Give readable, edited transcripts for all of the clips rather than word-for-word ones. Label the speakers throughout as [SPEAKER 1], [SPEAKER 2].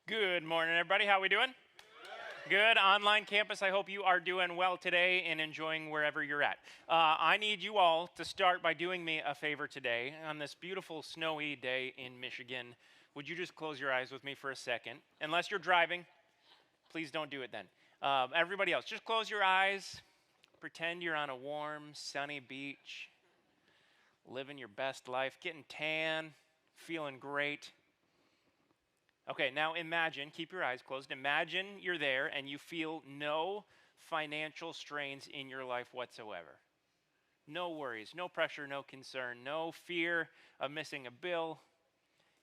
[SPEAKER 1] Good morning, everybody. How we doing? Good. Online campus, I hope you are doing well today and enjoying wherever you're at. I need you all to start by doing me a favor today on this beautiful snowy day in Michigan. Would you just close your eyes with me for a second? Unless you're driving, please don't do it then. Everybody else, just close your eyes. Pretend you're on a warm, sunny beach, living your best life, getting tan, feeling great. Okay, now imagine, keep your eyes closed. Imagine you're there and you feel no financial strains in your life whatsoever. No worries, no pressure, no concern, no fear of missing a bill.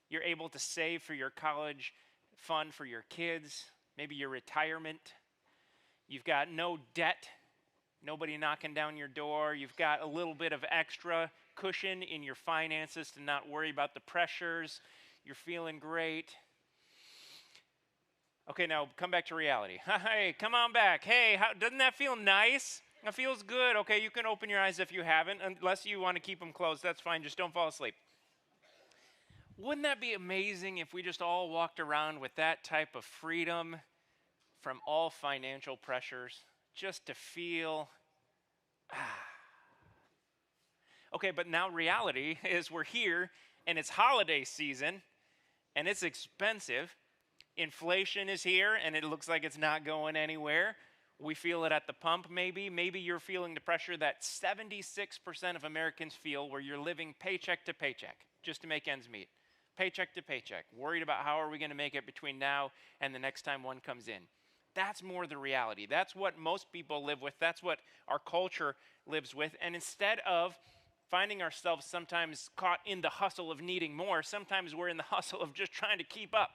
[SPEAKER 1] You're able to save for your college fund for your kids, maybe your retirement. You've got no debt, nobody knocking down your door. You've got a little bit of extra cushion in your finances to not worry about the pressures. You're feeling great. Okay, now come back to reality. Hey, come on back. Hey, doesn't that feel nice? That feels good. Okay, you can open your eyes if you haven't, unless you want to keep them closed. That's fine. Just don't fall asleep. Wouldn't that be amazing if we just all walked around with that type of freedom from all financial pressures, just to feel, Okay, but now reality is we're here, and it's holiday season, and it's expensive. Inflation is here, and it looks like it's not going anywhere. We feel it at the pump, maybe. Maybe you're feeling the pressure that 76% of Americans feel, where you're living paycheck to paycheck just to make ends meet. Paycheck to paycheck, worried about how are we going to make it between now and the next time one comes in. That's more the reality. That's what most people live with. That's what our culture lives with. And instead of finding ourselves sometimes caught in the hustle of needing more, sometimes we're in the hustle of just trying to keep up.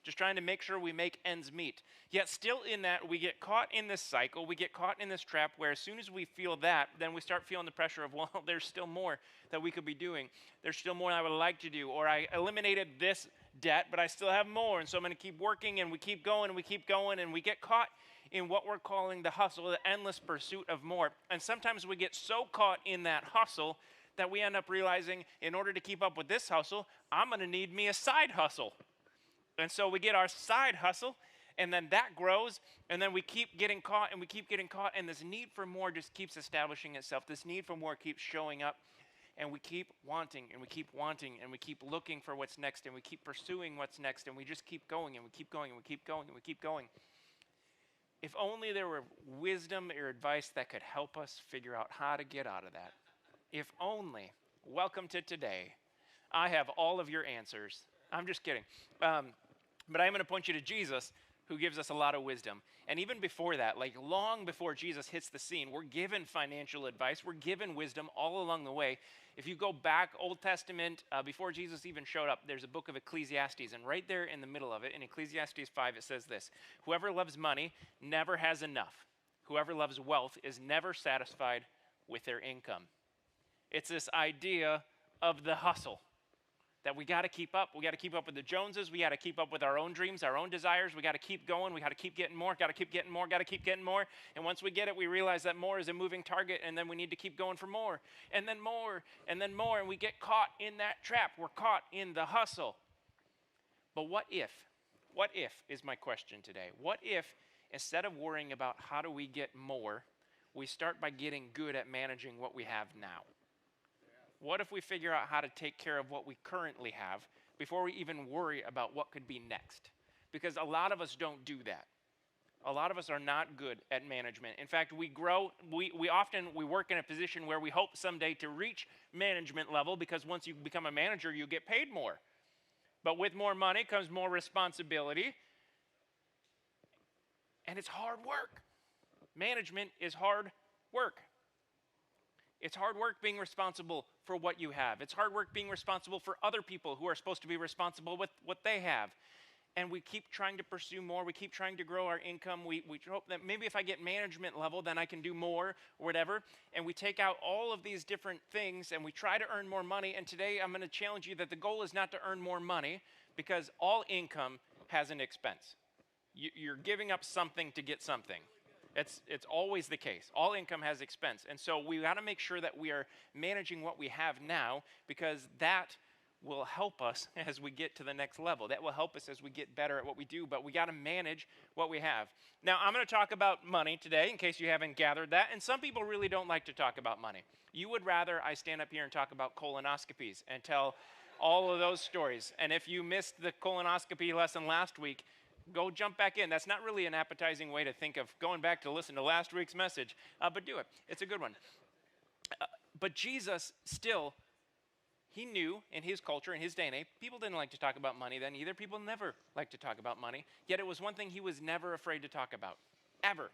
[SPEAKER 1] Just trying to make sure we make ends meet. Yet still in that, we get caught in this cycle, we get caught in this trap where as soon as we feel that, then we start feeling the pressure of, well, there's still more that we could be doing. There's still more I would like to do. Or I eliminated this debt, but I still have more. And so I'm going to keep working, and we keep going, and we keep going, and we get caught in what we're calling the hustle, the endless pursuit of more. And sometimes we get so caught in that hustle that we end up realizing, in order to keep up with this hustle, I'm going to need me a side hustle. And so we get our side hustle, and then that grows, and then we keep getting caught, and we keep getting caught, and this need for more just keeps establishing itself. This need for more keeps showing up, and we keep wanting, and we keep wanting, and we keep looking for what's next, and we keep pursuing what's next, and we just keep going, and we keep going, and we keep going, and we keep going. If only there were wisdom or advice that could help us figure out how to get out of that. If only. Welcome to today. I have all of your answers. I'm just kidding. But I'm going to point you to Jesus, who gives us a lot of wisdom. And even before that, like long before Jesus hits the scene, we're given financial advice. We're given wisdom all along the way. If you go back, Old Testament, before Jesus even showed up, there's a book of Ecclesiastes. And right there in the middle of it, in Ecclesiastes 5, it says this: whoever loves money never has enough. Whoever loves wealth is never satisfied with their income. It's this idea of the hustle. That we got to keep up. We got to keep up with the Joneses. We got to keep up with our own dreams, our own desires. We got to keep going. We got to keep getting more. Got to keep getting more. Got to keep getting more. And once we get it, we realize that more is a moving target, and then we need to keep going for more, and then more, and then more, and we get caught in that trap. We're caught in the hustle. But what if? What if is my question today. What if instead of worrying about how do we get more, we start by getting good at managing what we have now? What if we figure out how to take care of what we currently have before we even worry about what could be next? Because a lot of us don't do that. A lot of us are not good at management. In fact, we often work in a position where we hope someday to reach management level, because once you become a manager, you get paid more. But with more money comes more responsibility, and it's hard work. Management is hard work. It's hard work being responsible for what you have. It's hard work being responsible for other people who are supposed to be responsible with what they have. And we keep trying to pursue more. We keep trying to grow our income. We hope that maybe if I get management level, then I can do more or whatever. And we take out all of these different things, and we try to earn more money. And today I'm going to challenge you that the goal is not to earn more money, because all income has an expense. You're giving up something to get something. It's always the case. All income has expense. And so we got to make sure that we are managing what we have now, because that will help us as we get to the next level. That will help us as we get better at what we do, but we got to manage what we have. Now, I'm going to talk about money today, in case you haven't gathered that, and some people really don't like to talk about money. You would rather I stand up here and talk about colonoscopies and tell all of those stories. And if you missed the colonoscopy lesson last week, go jump back in. That's not really an appetizing way to think of going back to listen to last week's message, but do it. It's a good one. But Jesus still, he knew in his culture, in his day and age, people didn't like to talk about money then either. People never liked to talk about money. Yet it was one thing he was never afraid to talk about, ever.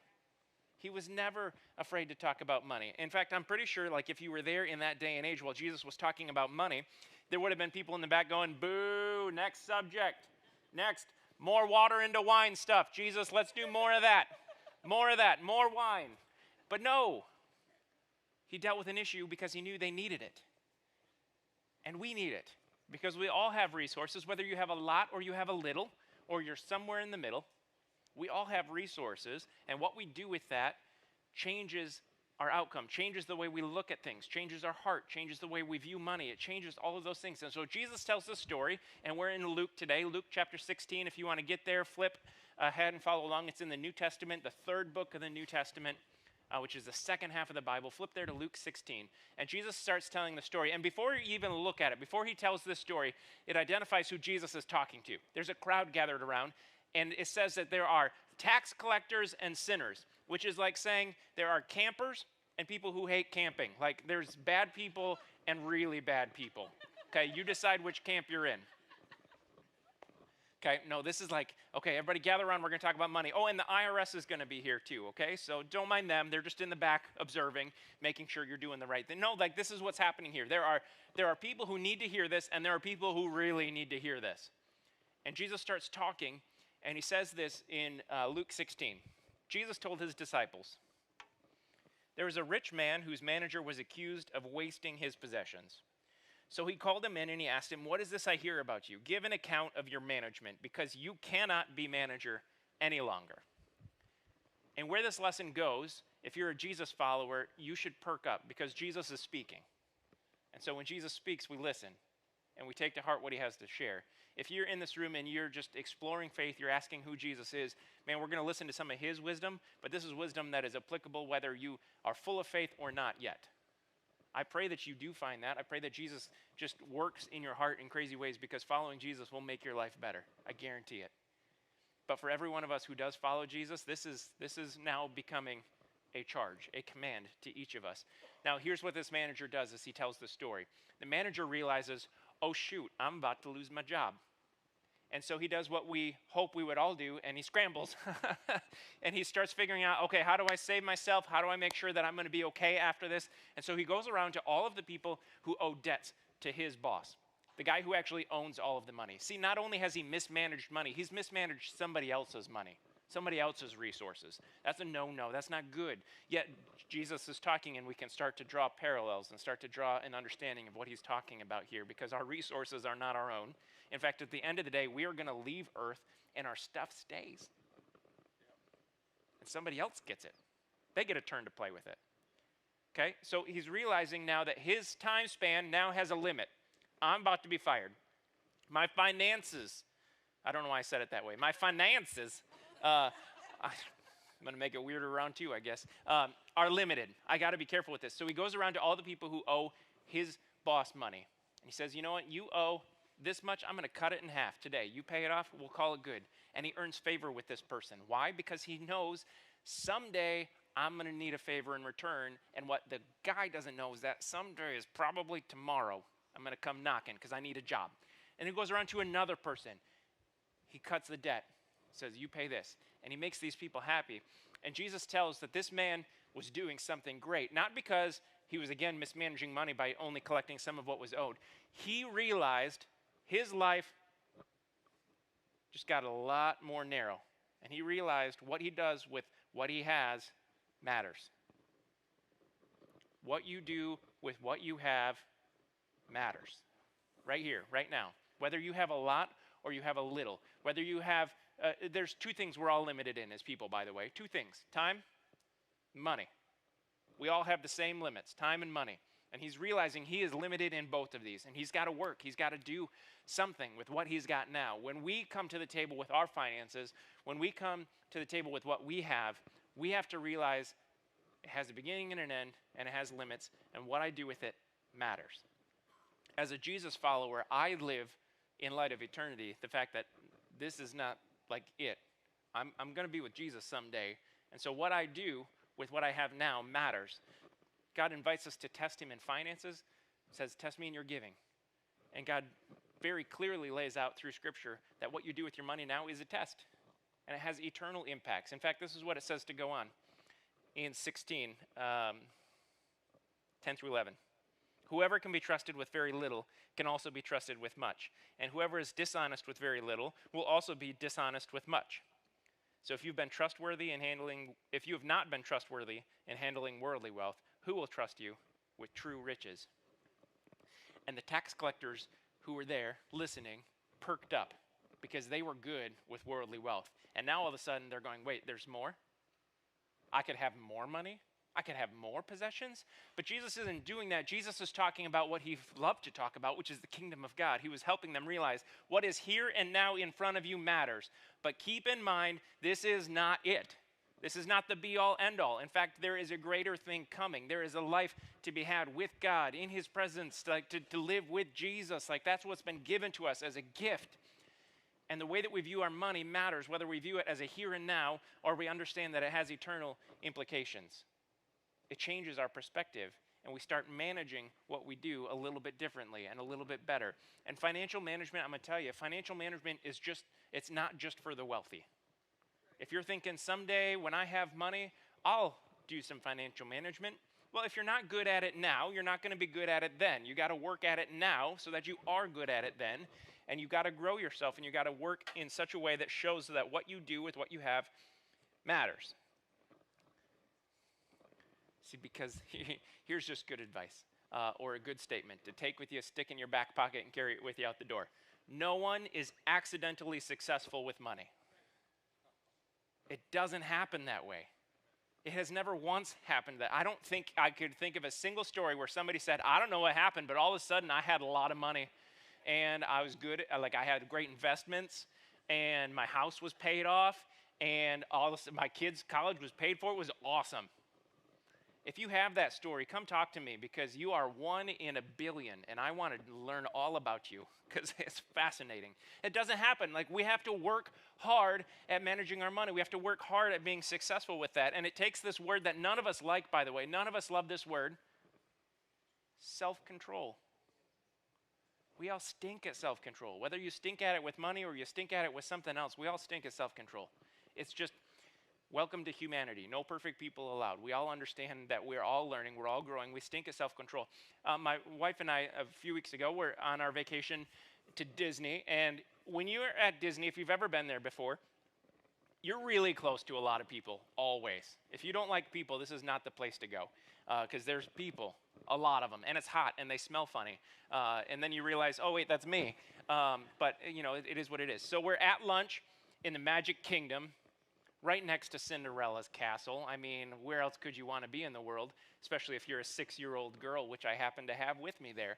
[SPEAKER 1] He was never afraid to talk about money. In fact, I'm pretty sure, like, if you were there in that day and age while Jesus was talking about money, there would have been people in the back going, boo, next subject. Next, more water into wine stuff. Jesus, let's do more of that. More of that, more wine. But no, he dealt with an issue because he knew they needed it. And we need it because we all have resources, whether you have a lot or you have a little, or you're somewhere in the middle. We all have resources, and what we do with that changes our outcome, changes the way we look at things, changes our heart, changes the way we view money. It changes all of those things. And so Jesus tells this story, and we're in Luke today, Luke chapter 16. If you want to get there, flip ahead and follow along. It's in the New Testament, the third book of the New Testament, which is the second half of the Bible. Flip there to Luke 16. And Jesus starts telling the story. And before you even look at it, before he tells this story, it identifies who Jesus is talking to. There's a crowd gathered around. And it says that there are tax collectors and sinners, which is like saying there are campers and people who hate camping. Like there's bad people and really bad people. Okay, you decide which camp you're in. Okay, no, this is like, okay, everybody gather around. We're going to talk about money. Oh, and the IRS is going to be here too, okay? So don't mind them. They're just in the back observing, making sure you're doing the right thing. No, like this is what's happening here. There are people who need to hear this, and there are people who really need to hear this. And Jesus starts talking. And he says this in Luke 16. Jesus told his disciples, there was a rich man whose manager was accused of wasting his possessions. So he called him in and he asked him, what is this I hear about you? Give an account of your management, because you cannot be manager any longer. And where this lesson goes, if you're a Jesus follower, you should perk up, because Jesus is speaking. And so when Jesus speaks, we listen, and we take to heart what he has to share. If you're in this room and you're just exploring faith, you're asking who Jesus is, man, we're going to listen to some of his wisdom, but this is wisdom that is applicable whether you are full of faith or not yet. I pray that you do find that. I pray that Jesus just works in your heart in crazy ways, because following Jesus will make your life better. I guarantee it. But for every one of us who does follow Jesus, this is now becoming a charge, a command to each of us. Now, here's what this manager does as he tells the story. The manager realizes, oh shoot, I'm about to lose my job. And so he does what we hope we would all do, and he scrambles. And he starts figuring out, okay, how do I save myself? How do I make sure that I'm going to be okay after this? And so he goes around to all of the people who owe debts to his boss, the guy who actually owns all of the money. See, not only has he mismanaged money, he's mismanaged somebody else's money, somebody else's resources. That's a no-no. That's not good. Yet Jesus is talking, and we can start to draw parallels and start to draw an understanding of what he's talking about here, because our resources are not our own. In fact, at the end of the day, we are going to leave Earth, and our stuff stays. And somebody else gets it. They get a turn to play with it. Okay? So he's realizing now that his time span now has a limit. I'm about to be fired. My finances, I don't know why I said it that way. My finances, I'm going to make it weirder around too, I guess, are limited. I got to be careful with this. So he goes around to all the people who owe his boss money. And he says, you know what, you owe this much, I'm going to cut it in half today. You pay it off, we'll call it good. And he earns favor with this person. Why? Because he knows someday I'm going to need a favor in return. And what the guy doesn't know is that someday is probably tomorrow. I'm going to come knocking because I need a job. And he goes around to another person. He cuts the debt, says, you pay this. And he makes these people happy. And Jesus tells that this man was doing something great, not because he was, again, mismanaging money by only collecting some of what was owed. He realized his life just got a lot more narrow. And he realized what he does with what he has matters. What you do with what you have matters. Right here, right now. Whether you have a lot or you have a little. Whether you have, there's two things we're all limited in as people, by the way. Two things. Time, money. We all have the same limits, time and money. And he's realizing he is limited in both of these. And he's got to work. He's got to do something with what he's got now. When we come to the table with our finances, when we come to the table with what we have to realize it has a beginning and an end, and it has limits, and what I do with it matters. As a Jesus follower, I live in light of eternity, the fact that this is not like it. I'm going to be with Jesus someday, and so what I do with what I have now matters. God invites us to test him in finances, says, test me in your giving. And God very clearly lays out through Scripture that what you do with your money now is a test, and it has eternal impacts. In fact, this is what it says to go on in 16, 10 through 11. Whoever can be trusted with very little can also be trusted with much. And whoever is dishonest with very little will also be dishonest with much. So if you have not been trustworthy in handling worldly wealth, who will trust you with true riches? And the tax collectors who were there listening perked up because they were good with worldly wealth. And now all of a sudden they're going, wait, there's more? I could have more money? I could have more possessions? But Jesus isn't doing that. Jesus is talking about what he loved to talk about, which is the kingdom of God. He was helping them realize what is here and now in front of you matters. But keep in mind, this is not it. This is not the be-all, end-all. In fact, there is a greater thing coming. There is a life to be had with God, in his presence, like to live with Jesus. Like that's what's been given to us as a gift. And the way that we view our money matters, whether we view it as a here and now or we understand that it has eternal implications. It changes our perspective, and we start managing what we do a little bit differently and a little bit better. And financial management, I'm going to tell you, financial management it's not just for the wealthy. If you're thinking someday when I have money, I'll do some financial management. Well, if you're not good at it now, you're not going to be good at it then. You got to work at it now so that you are good at it then. And you got to grow yourself, and you got to work in such a way that shows that what you do with what you have matters. See, because here's just good advice or a good statement to take with you, stick in your back pocket, and carry it with you out the door. No one is accidentally successful with money. It doesn't happen that way. It has never once happened that. I don't think I could think of a single story where somebody said, I don't know what happened, but all of a sudden I had a lot of money and I was good. Like I had great investments and my house was paid off and my kids' college was paid for. It was awesome. If you have that story, come talk to me because you are 1 in a billion and I want to learn all about you because it's fascinating. It doesn't happen. Like we have to work hard at managing our money. We have to work hard at being successful with that. And it takes this word that none of us like, by the way. None of us love this word. Self-control. We all stink at self-control. Whether you stink at it with money or you stink at it with something else, we all stink at self-control. It's just welcome to humanity. No perfect people allowed. We all understand that we're all learning. We're all growing. We stink at self-control. My wife and I, a few weeks ago, were on our vacation to Disney. And when you're at Disney, if you've ever been there before, you're really close to a lot of people, always. If you don't like people, this is not the place to go because there's people, a lot of them. And it's hot and they smell funny. And then you realize, oh, wait, that's me. But, it is what it is. So we're at lunch in the Magic Kingdom, right next to Cinderella's castle. I mean, where else could you want to be in the world, especially if you're a 6-year-old girl, which I happen to have with me there.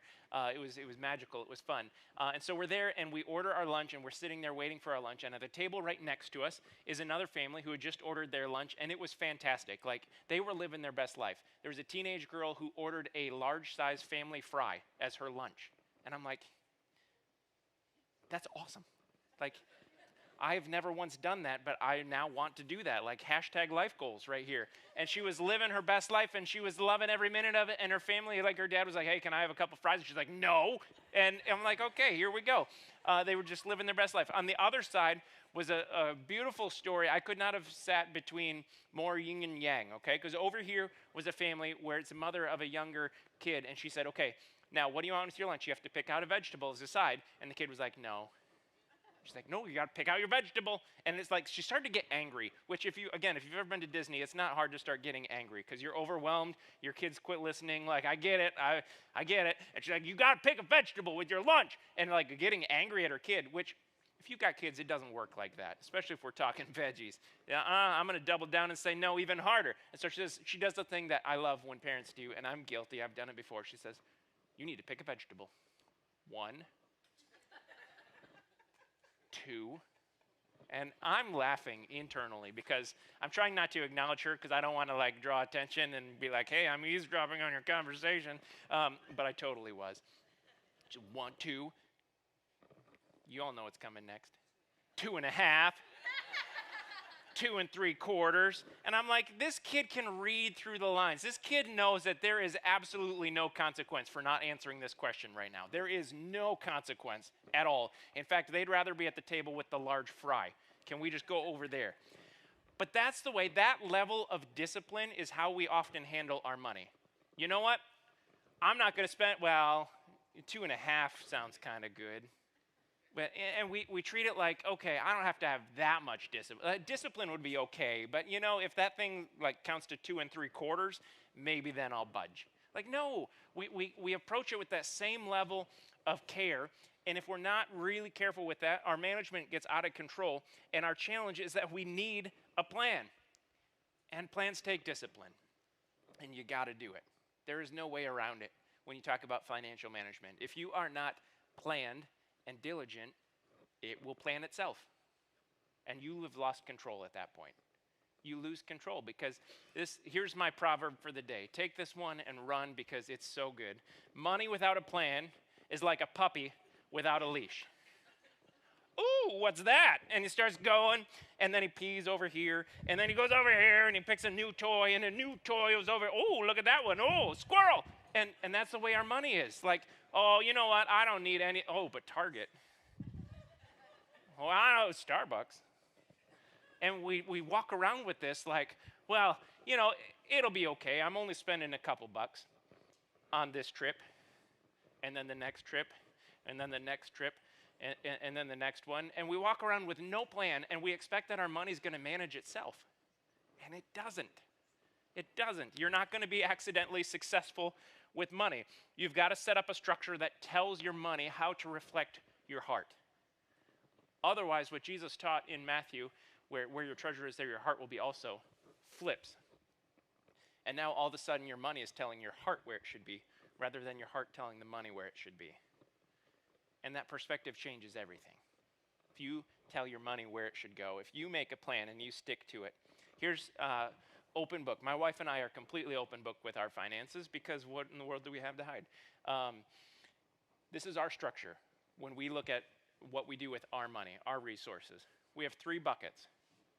[SPEAKER 1] It was magical. It was fun. And so we're there, and we order our lunch, and we're sitting there waiting for our lunch. And at the table right next to us is another family who had just ordered their lunch, and it was fantastic. Like, they were living their best life. There was a teenage girl who ordered a large-size family fry as her lunch. And I'm like, that's awesome. Like, I've never once done that, but I now want to do that. Like #life goals right here. And she was living her best life, and she was loving every minute of it. And her family, like her dad was like, hey, can I have a couple fries? And she's like, no. And I'm like, okay, here we go. They were just living their best life. On the other side was a beautiful story. I could not have sat between more yin and yang, okay? Because over here was a family where it's a mother of a younger kid. And she said, okay, now what do you want with your lunch? You have to pick out a vegetable as a side. And the kid was like, no. She's like, no, you got to pick out your vegetable. And it's like she started to get angry, which if you've ever been to Disney, it's not hard to start getting angry because you're overwhelmed. Your kids quit listening. Like, I get it. I get it. And she's like, you got to pick a vegetable with your lunch. And like getting angry at her kid, which If you got kids, it doesn't work like that, especially if we're talking veggies. I'm going to double down and say no even harder. And so she does the thing that I love when parents do, and I'm guilty. I've done it before. She says, you need to pick a vegetable. 1, 2, and I'm laughing internally because I'm trying not to acknowledge her because I don't want to like draw attention and be like, hey, I'm eavesdropping on your conversation. But I totally was. 1, 2. You all know what's coming next. 2.5. 2 3/4. And I'm like, this kid can read through the lines. This kid knows that there is absolutely no consequence for not answering this question right now. There is no consequence at all. In fact, they'd rather be at the table with the large fry. Can we just go over there? But that's the way, that level of discipline is how we often handle our money. You know what? I'm not going to spend, 2.5 sounds kind of good. And we treat it like, okay, I don't have to have that much discipline. Discipline would be okay, but you know, if that thing like counts to 2 3/4, maybe then I'll budge. Like, no, we approach it with that same level of care, and if we're not really careful with that, our management gets out of control, and our challenge is that we need a plan. And plans take discipline, and you got to do it. There is no way around it when you talk about financial management. If you are not planned and diligent, it will plan itself. And you have lost control at that point. You lose control because here's my proverb for the day. Take this one and run because it's so good. Money without a plan is like a puppy without a leash. Ooh, what's that? And he starts going, and then he pees over here, and then he goes over here, and he picks a new toy, and a new toy goes over, oh, look at that one, oh, squirrel. And that's the way our money is. Like, oh, you know what, I don't need any, oh, but Target. Oh, I know, Starbucks. And we walk around with this like, well, you know, it'll be okay. I'm only spending a couple bucks on this trip, and then the next trip, and then the next trip, and then the next one. And we walk around with no plan, and we expect that our money's going to manage itself. And it doesn't. It doesn't. You're not going to be accidentally successful with money. You've got to set up a structure that tells your money how to reflect your heart. Otherwise, what Jesus taught in Matthew, where your treasure is, there your heart will be also, flips. And now all of a sudden your money is telling your heart where it should be, rather than your heart telling the money where it should be. And that perspective changes everything. If you tell your money where it should go, if you make a plan and you stick to it. Here's open book. My wife and I are completely open book with our finances because what in the world do we have to hide? This is our structure when we look at what we do with our money, our resources. We have 3 buckets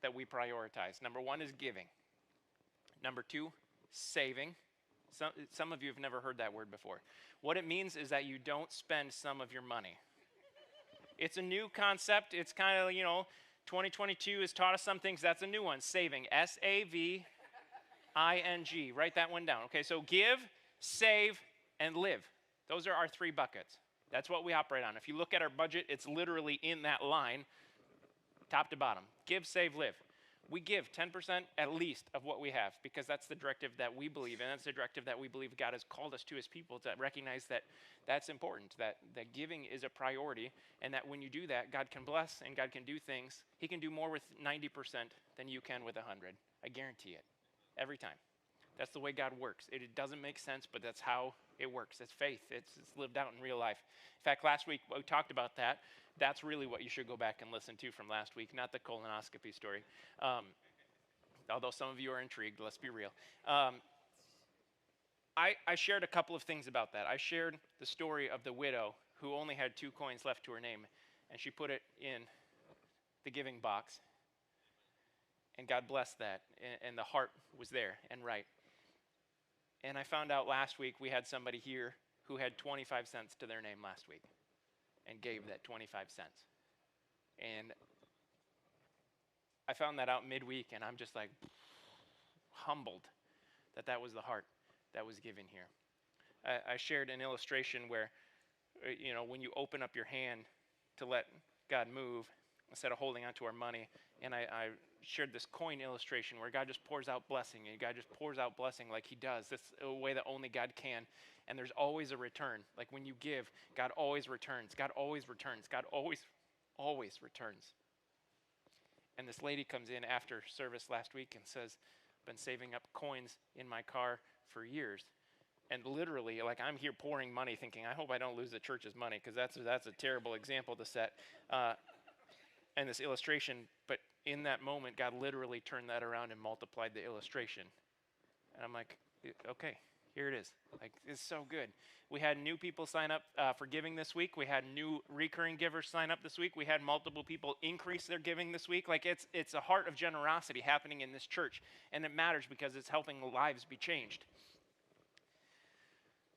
[SPEAKER 1] that we prioritize. Number 1 is giving. Number 2, saving. Some of you have never heard that word before. What it means is that you don't spend some of your money. It's a new concept. It's kind of, 2022 has taught us some things. That's a new one, saving, S-A-V-I-N-G. Write that one down. Okay, so give, save, and live. Those are our 3 buckets. That's what we operate on. If you look at our budget, it's literally in that line, top to bottom. Give, save, live. We give 10% at least of what we have because that's the directive that we believe in. That's the directive that we believe God has called us to as people, to recognize that that's important, that giving is a priority, and that when you do that, God can bless and God can do things. He can do more with 90% than you can with 100. I guarantee it. Every time. That's the way God works. It doesn't make sense, but that's how it works. It's faith. It's lived out in real life. In fact, last week we talked about that. That's really what you should go back and listen to from last week, not the colonoscopy story. Although some of you are intrigued, let's be real. I shared a couple of things about that. I shared the story of the widow who only had 2 coins left to her name, and she put it in the giving box. And God blessed that, and the heart was there and right. And I found out last week we had somebody here who had 25 cents to their name last week and gave that 25 cents. And I found that out midweek, and I'm just like humbled that that was the heart that was given here. I shared an illustration where, when you open up your hand to let God move instead of holding onto our money, and I shared this coin illustration where God just pours out blessing, and God just pours out blessing like he does. That's a way that only God can. And there's always a return. Like when you give, God always returns. God always returns. God always always returns. And this lady comes in after service last week and says, I've been saving up coins in my car for years. And literally, like, I'm here pouring money thinking, I hope I don't lose the church's money, because that's a terrible example to set. And this illustration, but in that moment, God literally turned that around and multiplied the illustration. And I'm like, okay, here it is. Like, it's so good. We had new people sign up for giving this week. We had new recurring givers sign up this week. We had multiple people increase their giving this week. Like, it's a heart of generosity happening in this church. And it matters because it's helping lives be changed.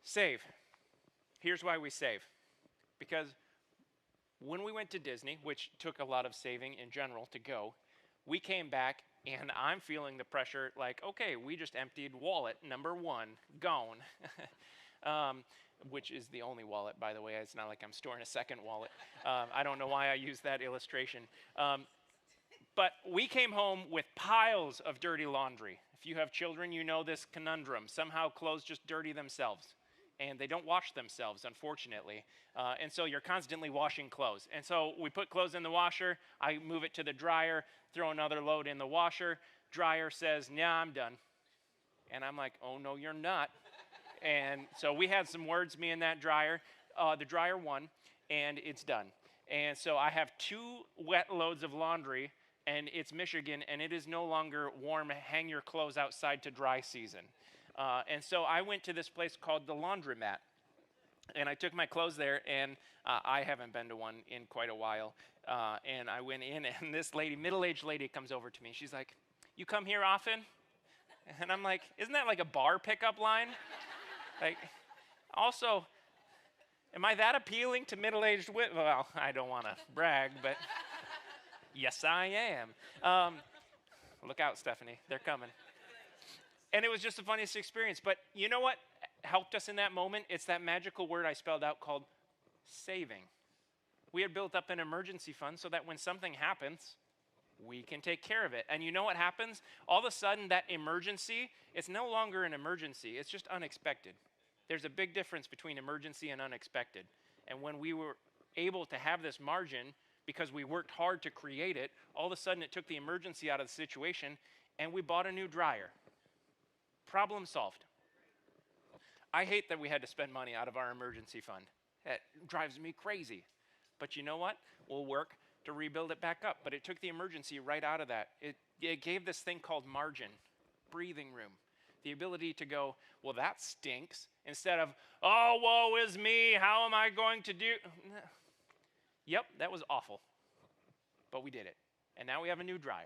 [SPEAKER 1] Save. Here's why we save. Because when we went to Disney, which took a lot of saving in general to go, we came back and I'm feeling the pressure like, okay, we just emptied wallet number 1, gone. Which is the only wallet, by the way. It's not like I'm storing a second wallet. I don't know why I used that illustration. But we came home with piles of dirty laundry. If you have children, you know this conundrum. Somehow clothes just dirty themselves. And they don't wash themselves, unfortunately. And so you're constantly washing clothes. And so we put clothes in the washer. I move it to the dryer, throw another load in the washer. Dryer says, nah, I'm done. And I'm like, oh, no, you're not. And so we had some words, me and that dryer. The dryer won, and it's done. And so I have 2 wet loads of laundry, and it's Michigan, and it is no longer warm, hang your clothes outside to dry season. And so I went to this place called the Laundromat, and I took my clothes there, and I haven't been to one in quite a while. And I went in, and this lady, middle-aged lady, comes over to me. She's like, you come here often? And I'm like, isn't that like a bar pickup line? Like, also, am I that appealing to middle-aged women? Well, I don't want to brag, but yes, I am. Look out, Stephanie. They're coming. And it was just the funniest experience. But you know what helped us in that moment? It's that magical word I spelled out called saving. We had built up an emergency fund so that when something happens, we can take care of it. And you know what happens? All of a sudden, that emergency, it's no longer an emergency. It's just unexpected. There's a big difference between emergency and unexpected. And when we were able to have this margin, because we worked hard to create it, all of a sudden it took the emergency out of the situation, and we bought a new dryer. Problem solved. I hate that we had to spend money out of our emergency fund. That drives me crazy. But you know what? We'll work to rebuild it back up. But it took the emergency right out of that. It gave this thing called margin, breathing room. The ability to go, well, that stinks, instead of, oh, woe is me, how am I going to do? Yep, that was awful. But we did it. And now we have a new dryer.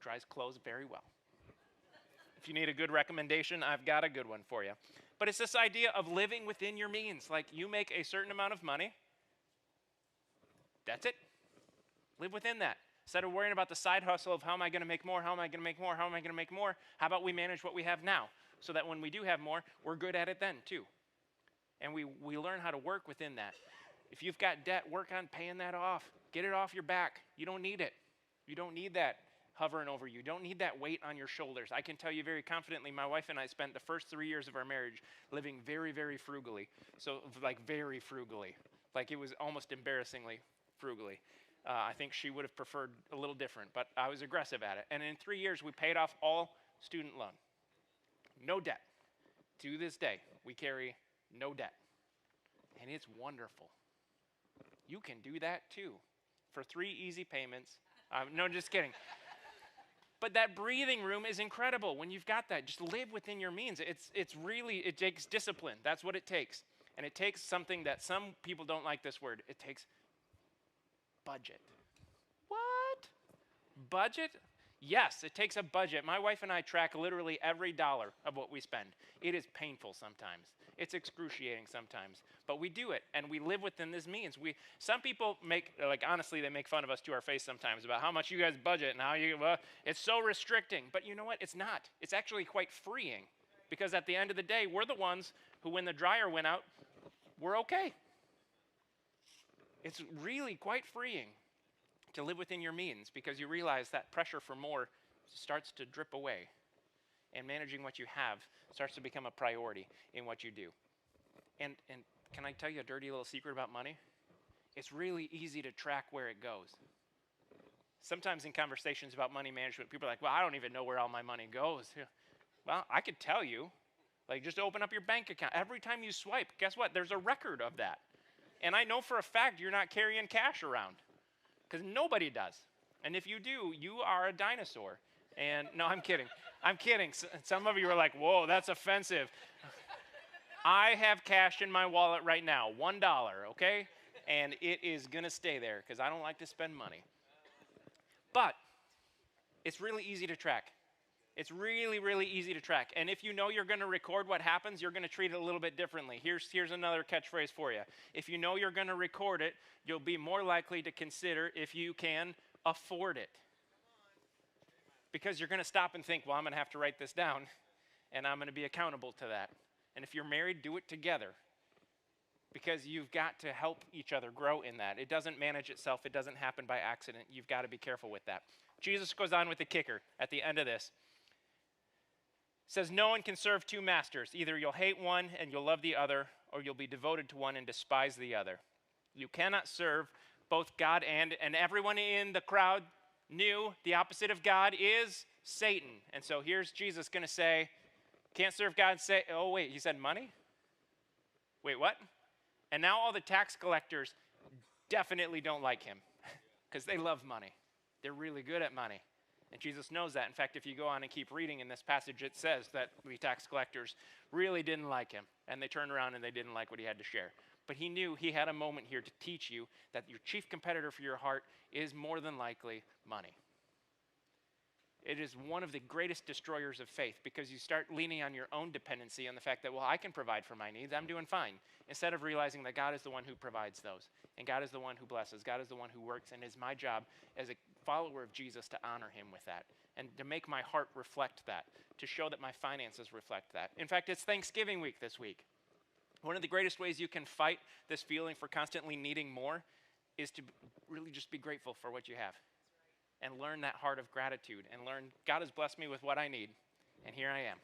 [SPEAKER 1] Dries clothes very well. If you need a good recommendation, I've got a good one for you. But it's this idea of living within your means. Like, you make a certain amount of money. That's it. Live within that. Instead of worrying about the side hustle of how am I going to make more, how am I going to make more, how am I going to make more, how about we manage what we have now so that when we do have more, we're good at it then too. And we learn how to work within that. If you've got debt, work on paying that off. Get it off your back. You don't need it. You don't need that hovering over you. You don't need that weight on your shoulders. I can tell you very confidently, my wife and I spent the first 3 years of our marriage living very, very frugally. So, like, very frugally. Like, it was almost embarrassingly frugally. I think she would have preferred a little different, but I was aggressive at it. And in 3 years, we paid off all student loan. No debt. To this day, we carry no debt. And it's wonderful. You can do that too. For 3 easy payments. No, just kidding. But that breathing room is incredible when you've got that. Just live within your means. It takes discipline. That's what it takes. And it takes something that some people don't like this word. It takes budget. What? Budget? Yes, it takes a budget. My wife and I track literally every dollar of what we spend. It is painful sometimes. It's excruciating sometimes. But we do it, and we live within this means. Some people honestly, they make fun of us to our face sometimes about how much you guys budget and how it's so restricting. But you know what? It's not. It's actually quite freeing. Because at the end of the day, we're the ones who, when the dryer went out, we're okay. It's really quite freeing to live within your means because you realize that pressure for more starts to drip away. And managing what you have starts to become a priority in what you do. And can I tell you a dirty little secret about money? it's really easy to track where it goes. Sometimes in conversations about money management, people are like, well, I don't even know where all my money goes. Well, I could tell you. Like, just open up your bank account. Every time you swipe, guess what? There's a record of that. And I know for a fact you're not carrying cash around, because nobody does. And if you do, you are a dinosaur. And no, I'm kidding. I'm kidding. Some of you are like, whoa, that's offensive. I have cash in my wallet right now, $1, okay? And it is going to stay there because I don't like to spend money. But it's really easy to track. It's really, really easy to track. And if you know you're going to record what happens, you're going to treat it a little bit differently. Here's another catchphrase for you. If you know you're going to record it, you'll be more likely to consider if you can afford it. Because you're going to stop and think, well, I'm going to have to write this down, and I'm going to be accountable to that. And if you're married, do it together. Because you've got to help each other grow in that. It doesn't manage itself. It doesn't happen by accident. You've got to be careful with that. Jesus goes on with the kicker at the end of this. Says, no one can serve two masters. Either you'll hate one and you'll love the other, or you'll be devoted to one and despise the other. You cannot serve both God and everyone in the crowd knew the opposite of God is Satan. And so here's Jesus going to say, can't serve God and say, oh wait, he said money? Wait, what? And now all the tax collectors definitely don't like him because they love money. They're really good at money. And Jesus knows that. In fact, if you go on and keep reading in this passage, it says that the tax collectors really didn't like him. And they turned around and they didn't like what he had to share. But he knew he had a moment here to teach you that your chief competitor for your heart is more than likely money. It is one of the greatest destroyers of faith because you start leaning on your own dependency on the fact that, well, I can provide for my needs. I'm doing fine. Instead of realizing that God is the one who provides those. And God is the one who blesses. God is the one who works. And it's my job as a follower of Jesus to honor him with that. And to make my heart reflect that. To show that my finances reflect that. In fact, it's Thanksgiving week this week. One of the greatest ways you can fight this feeling for constantly needing more is to really just be grateful for what you have. And learn that heart of gratitude and learn God has blessed me with what I need, and here I am.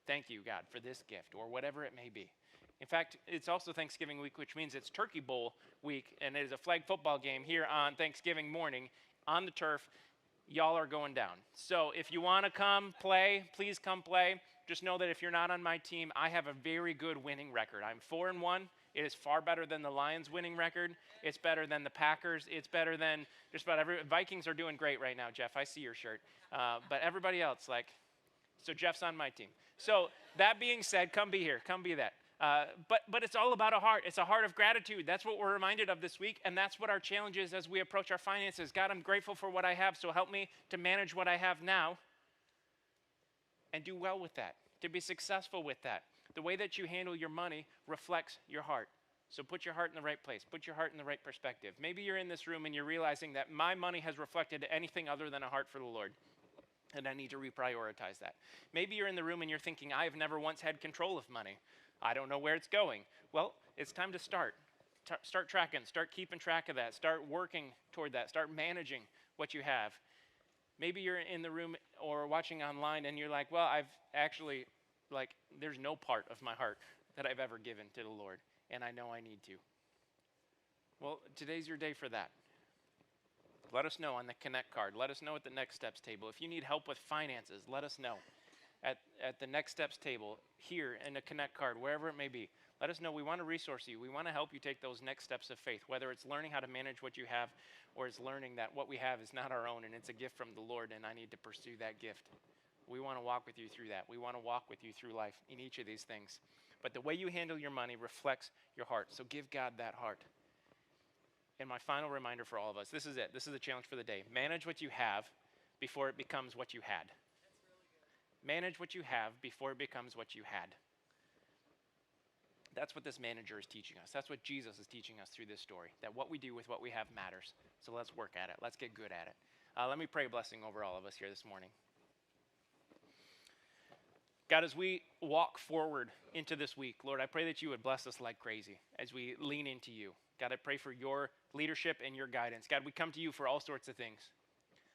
[SPEAKER 1] Thank you, God, for this gift, or whatever it may be. In fact, it's also Thanksgiving week, which means it's Turkey Bowl week, and it is a flag football game here on Thanksgiving morning on the turf. Y'all are going down. So if you want to come play, please come play. Just know that if you're not on my team, I have a very good winning record. I'm 4-1. It is far better than the Lions' winning record. It's better than the Packers. It's better than just about every. Vikings are doing great right now, Jeff. I see your shirt. But everybody else, so Jeff's on my team. So that being said, come be here. Come be that. But it's all about a heart. It's a heart of gratitude. That's what we're reminded of this week, and that's what our challenge is as we approach our finances. God, I'm grateful for what I have, so help me to manage what I have now and do well with that, to be successful with that. The way that you handle your money reflects your heart. So put your heart in the right place. Put your heart in the right perspective. Maybe you're in this room and you're realizing that my money has reflected anything other than a heart for the Lord, and I need to reprioritize that. Maybe you're in the room and you're thinking, I've never once had control of money. I don't know where it's going. Well, it's time to start. Start tracking. Start keeping track of that. Start working toward that. Start managing what you have. Maybe you're in the room or watching online and you're like, well, I've actually, there's no part of my heart that I've ever given to the Lord, and I know I need to. Well, today's your day for that. Let us know on the Connect card. Let us know at the Next Steps table. If you need help with finances, let us know at the Next Steps table, here in the Connect card, wherever it may be. Let us know. We want to resource you. We want to help you take those next steps of faith, whether it's learning how to manage what you have or it's learning that what we have is not our own and it's a gift from the Lord and I need to pursue that gift. We want to walk with you through that. We want to walk with you through life in each of these things. But the way you handle your money reflects your heart. So give God that heart. And my final reminder for all of us, this is it. This is the challenge for the day. Manage what you have before it becomes what you had. Manage what you have before it becomes what you had. That's what this manager is teaching us. That's what Jesus is teaching us through this story, that what we do with what we have matters. So let's work at it. Let's get good at it. Let me pray a blessing over all of us here this morning. God, as we walk forward into this week, Lord, I pray that you would bless us like crazy as we lean into you. God, I pray for your leadership and your guidance. God, we come to you for all sorts of things.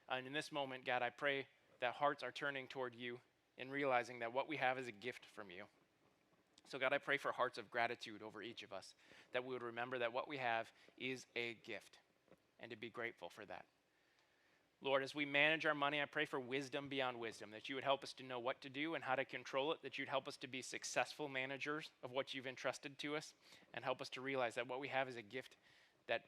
[SPEAKER 1] And in this moment, God, I pray that hearts are turning toward you and realizing that what we have is a gift from you. So God, I pray for hearts of gratitude over each of us, that we would remember that what we have is a gift and to be grateful for that. Lord, as we manage our money, I pray for wisdom beyond wisdom, that you would help us to know what to do and how to control it, that you'd help us to be successful managers of what you've entrusted to us, and help us to realize that what we have is a gift that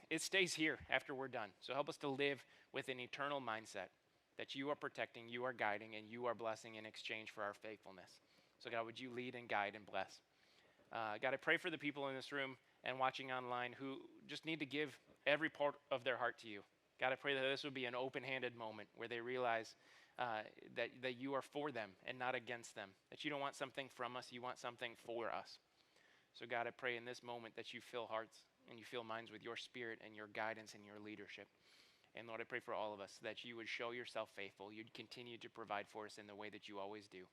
[SPEAKER 1] it stays here after we're done. So help us to live with an eternal mindset that you are protecting, you are guiding, and you are blessing in exchange for our faithfulness. So God, would you lead and guide and bless? God, I pray for the people in this room and watching online who just need to give every part of their heart to you. God, I pray that this would be an open-handed moment where they realize that you are for them and not against them, that you don't want something from us, you want something for us. So God, I pray in this moment that you fill hearts and you fill minds with your spirit and your guidance and your leadership. And Lord, I pray for all of us that you would show yourself faithful. You'd continue to provide for us in the way that you always do,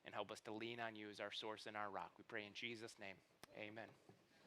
[SPEAKER 1] and help us to lean on you as our source and our rock. We pray in Jesus' name. Amen.